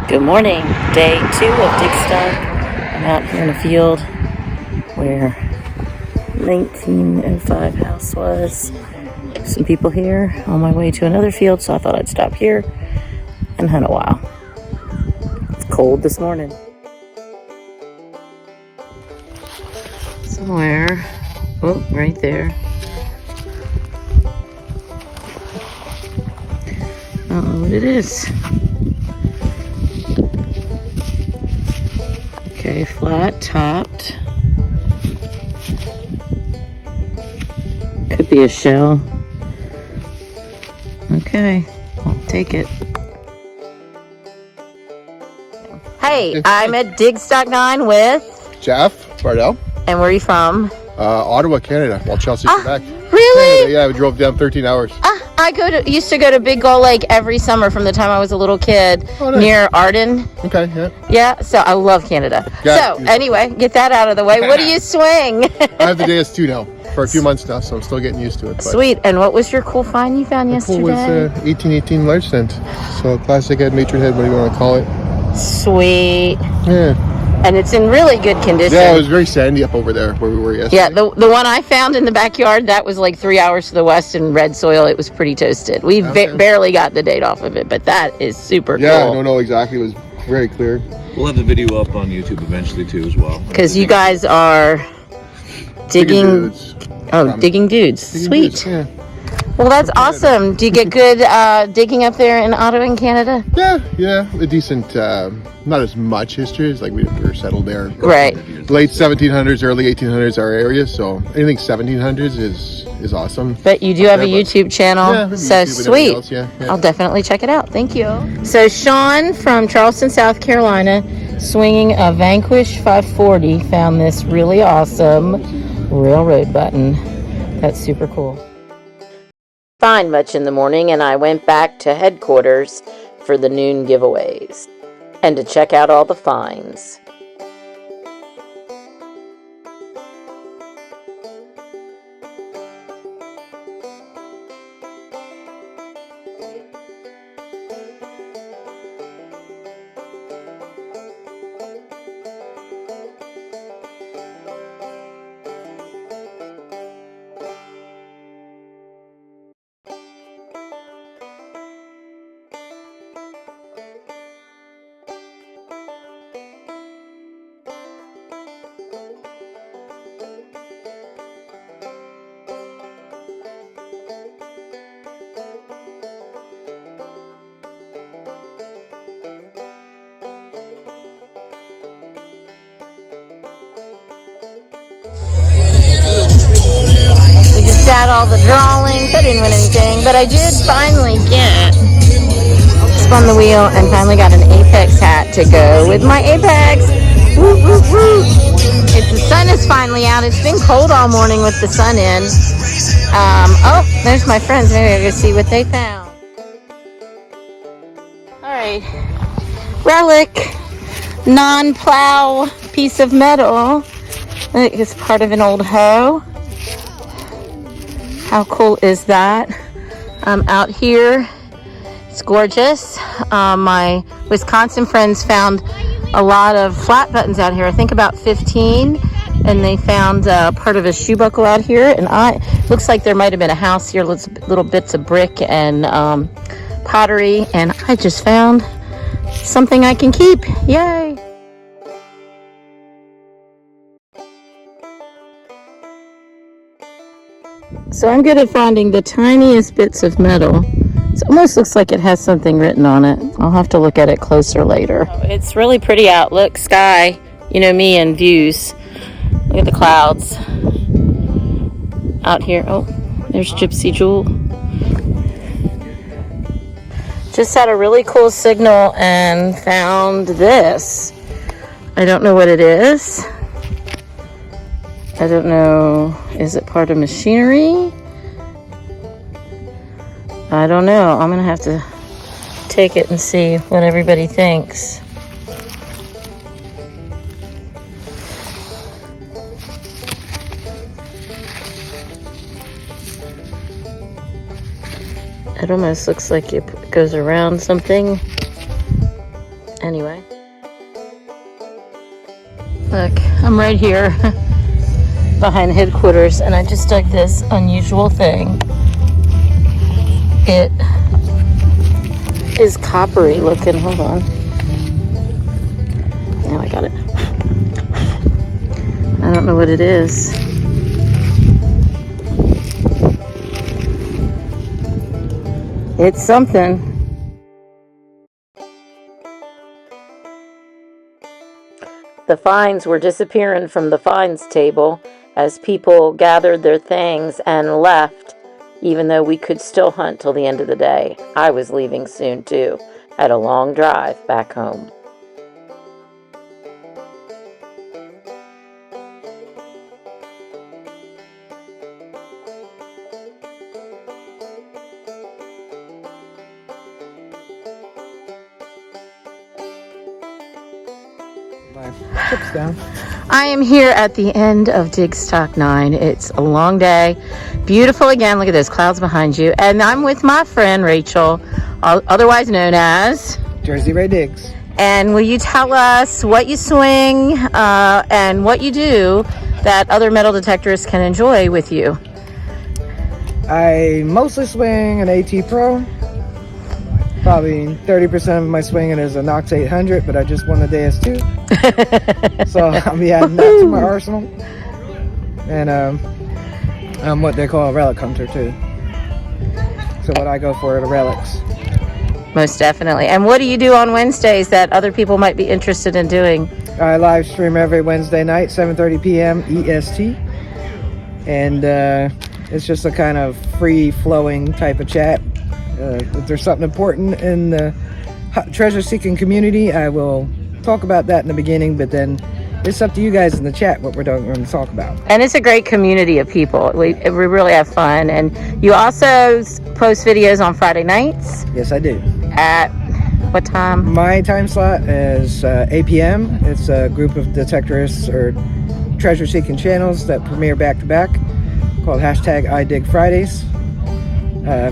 Good morning, day 2 of Digstock. I'm out here in a field where 1905 house was. Some people here on my way to another field, so I thought I'd stop here and hunt a while. It's cold this morning. Somewhere, oh, right there. I don't know what it is. Okay, flat topped. Could be a shell. Okay, I'll take it. Hey, I'm at Digstock 9 with Jeff Bardell. And where are you from? Ottawa, Canada. Well, Chelsea, Quebec. Really? Canada, yeah, we drove down 13 hours. I used to go to Big Gull Lake every summer from the time I was a little kid. Oh, nice. Near Arden. Okay, yeah. Yeah, so I love Canada. Yeah, so anyway, get that out of the way. What do you swing? I have the DS2 now for a few months now, so I'm still getting used to it. But Sweet. And what was your cool find you found yesterday? Cool was 1818 large cent. So classic head, matron head, whatever you want to call it. Sweet. Yeah. And it's in really good condition. Yeah, it was very sandy up over there where we were yesterday. Yeah, the one I found in the backyard, that was like 3 hours to the west in red soil. It was pretty toasted. We barely got the date off of it, but that is super cool. Yeah, I don't know exactly. It was very clear. We'll have the video up on YouTube eventually too as well. Because you guys are digging dudes. Digging dudes. Sweet. Dudes, yeah. Well, that's awesome. Do you get good digging up there in Ottawa in Canada? Yeah, a decent, not as much history. It's like we were settled there. Right. Late 1700s, early 1800s, our area. So anything 1700s is awesome. But you do have a YouTube channel. Yeah, so YouTube sweet. else, yeah. I'll definitely check it out. Thank you. So Sean from Charleston, South Carolina, swinging a Vanquish 540, found this really awesome railroad button. That's super cool. Find much in the morning, and I went back to headquarters for the noon giveaways and to check out all the finds. At all the drawings. I didn't win anything, but I did finally spun the wheel and finally got an Apex hat to go with my Apex. Woo, woo, woo. The sun is finally out. It's been cold all morning with the sun in. Oh, there's my friends. Maybe I'll go see what they found. All right. Relic. Non-plow piece of metal. I think it's part of an old hoe. How cool is that? Out here, it's gorgeous. My Wisconsin friends found a lot of flat buttons out here. I think about 15, and they found part of a shoe buckle out here. And looks like there might have been a house here, little bits of brick and pottery. And I just found something I can keep. Yay! So I'm good at finding the tiniest bits of metal. It almost looks like it has something written on it. I'll have to look at it closer later. It's really pretty out. Look, sky. You know me and views. Look at the clouds out here. Oh, there's Gypsy Jewel. Just had a really cool signal and found this. I don't know what it is. I don't know, is it part of machinery? I don't know. I'm gonna have to take it and see what everybody thinks. It almost looks like it goes around something anyway. Look, I'm right here behind headquarters, and I just dug this unusual thing. It is coppery looking. Hold on. Now I got it. I don't know what it is. It's something. The finds were disappearing from the finds table as people gathered their things and left, even though we could still hunt till the end of the day. I was leaving soon too. Had a long drive back home. Chips down. I am here at the end of Digstock 9. It's a long day. Beautiful again. Look at those clouds behind you. And I'm with my friend Rachel, otherwise known as Jersey Ray Diggs. And will you tell us what you swing and what you do that other metal detectorists can enjoy with you? I mostly swing an AT Pro. Probably 30% of my swinging is a Nox 800, but I just won the DS2. So I'll be adding that to my arsenal. And I'm what they call a relic hunter too. So what I go for are the relics. Most definitely. And what do you do on Wednesdays that other people might be interested in doing? I live stream every Wednesday night, 7:30 p.m. EST. And it's just a kind of free-flowing type of chat. If there's something important in the treasure-seeking community, I will talk about that in the beginning, but then it's up to you guys in the chat what we're going to talk about. And it's a great community of people. We really have fun. And you also post videos on Friday nights? Yes, I do. At what time? My time slot is 8 p.m. It's a group of detectorists or treasure-seeking channels that premiere back-to-back called #IDigFridays.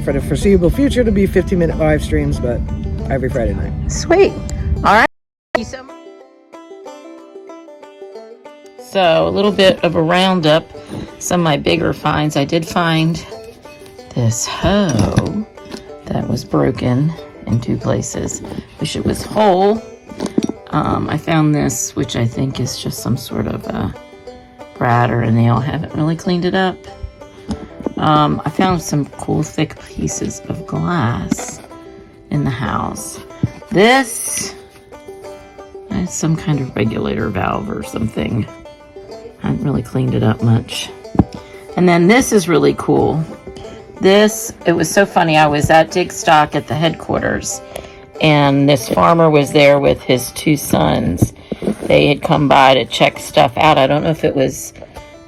For the foreseeable future, it'll be 15-minute live streams, but every Friday night. Sweet. All right. Thank you so much. So, a little bit of a roundup. Some of my bigger finds. I did find this hoe that was broken in two places. Wish it was whole. I found this, which I think is just some sort of a brad or a nail. Haven't really cleaned it up. I found some cool thick pieces of glass in the house. This is some kind of regulator valve or something. I haven't really cleaned it up much. And then this is really cool. It was so funny. I was at Digstock at the headquarters, and this farmer was there with his two sons. They had come by to check stuff out. I don't know if it was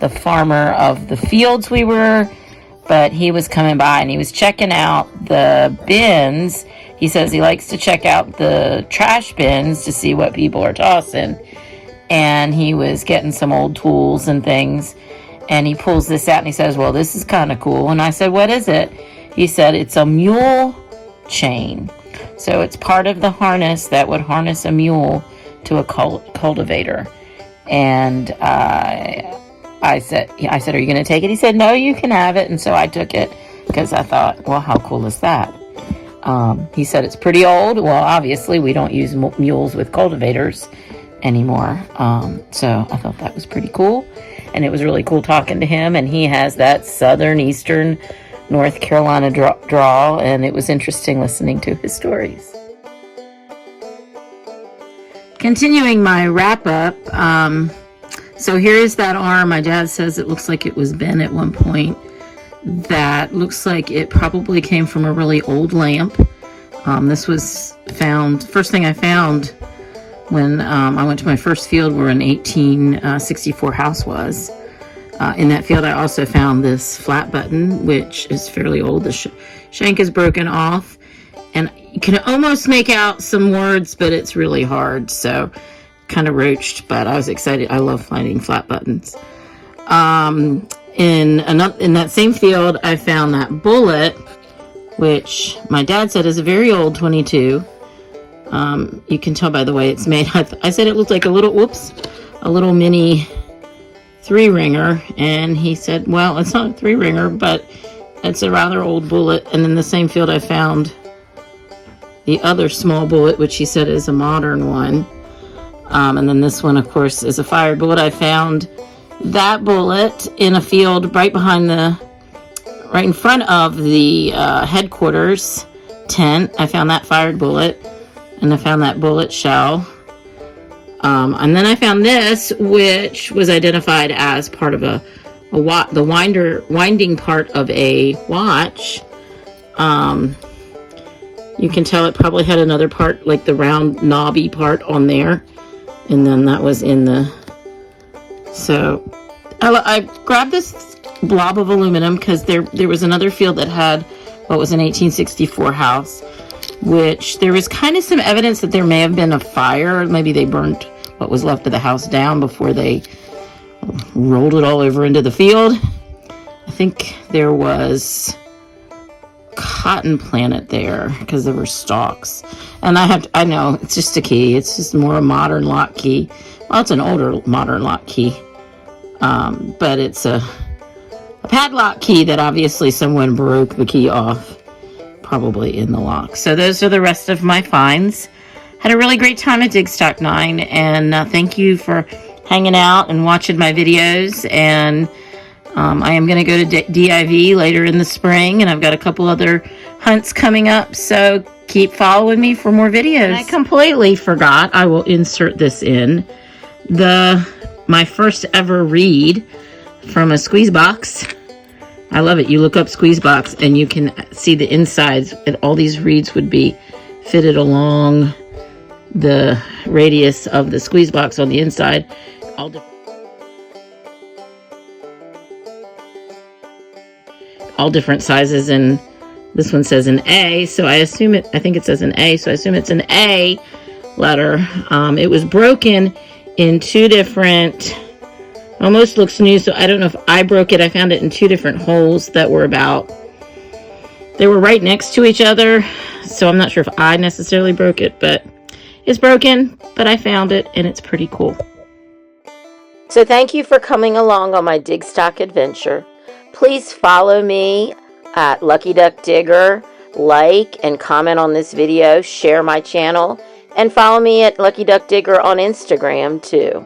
the farmer of the fields we were, but he was coming by and he was checking out the bins. He says he likes to check out the trash bins to see what people are tossing. And he was getting some old tools and things. And he pulls this out and he says, well, this is kind of cool. And I said, what is it? He said, it's a mule chain. So it's part of the harness that would harness a mule to a cultivator. And I said, are you going to take it? He said, no, you can have it. And so I took it because I thought, well, how cool is that? He said it's pretty old. Well, obviously, we don't use mules with cultivators anymore. So I thought that was pretty cool. And it was really cool talking to him. And he has that southern, eastern North Carolina drawl. And it was interesting listening to his stories. Continuing my wrap-up, so here's that arm. My dad says it looks like it was bent at one point. That looks like it probably came from a really old lamp. This was found, first thing I found when I went to my first field where an 1864 house was. In that field I also found this flat button, which is fairly old. The shank is broken off. And you can almost make out some words, but it's really hard. So kind of roached, but I was excited. I love finding flat buttons. In that same field, I found that bullet, which my dad said is a very old 22. You can tell by the way it's made. I said it looked like a little mini 3-ringer, and he said, well, it's not a 3-ringer, but it's a rather old bullet. And in the same field I found the other small bullet, which he said is a modern one. And then this one, of course, is a fired bullet. I found that bullet in a field right in front of the headquarters tent. I found that fired bullet, and I found that bullet shell. And then I found this, which was identified as part of the winding part of a watch. You can tell it probably had another part, like the round knobby part on there. And then that was in the... So I grabbed this blob of aluminum because there was another field that had what was an 1864 house, which there was kind of some evidence that there may have been a fire. Maybe they burnt what was left of the house down before they rolled it all over into the field. I think there was cotton planted there because there were stalks. And I know it's just a key. It's just more a modern lock key. Well, it's an older modern lock key. But it's a padlock key that obviously someone broke the key off, probably in the lock. So those are the rest of my finds. Had a really great time at Digstock 9, and thank you for hanging out and watching my videos. And I am going to go to DIV later in the spring, and I've got a couple other hunts coming up, so keep following me for more videos. And I completely forgot, I will insert this in, my first ever reed from a squeeze box. I love it. You look up squeeze box and you can see the insides, and all these reeds would be fitted along the radius of the squeeze box on the inside. All different sizes, and this one says an A, so I think it says an A, so I assume it's an A letter. It was broken in 2 different, almost looks new, so I don't know if I broke it. I found it in 2 different holes that were they were right next to each other, so I'm not sure if I necessarily broke it, but it's broken, but I found it, and it's pretty cool. So thank you for coming along on my Digstock adventure. Please follow me at Lucky Duck Digger, like and comment on this video, share my channel, and follow me at Lucky Duck Digger on Instagram too.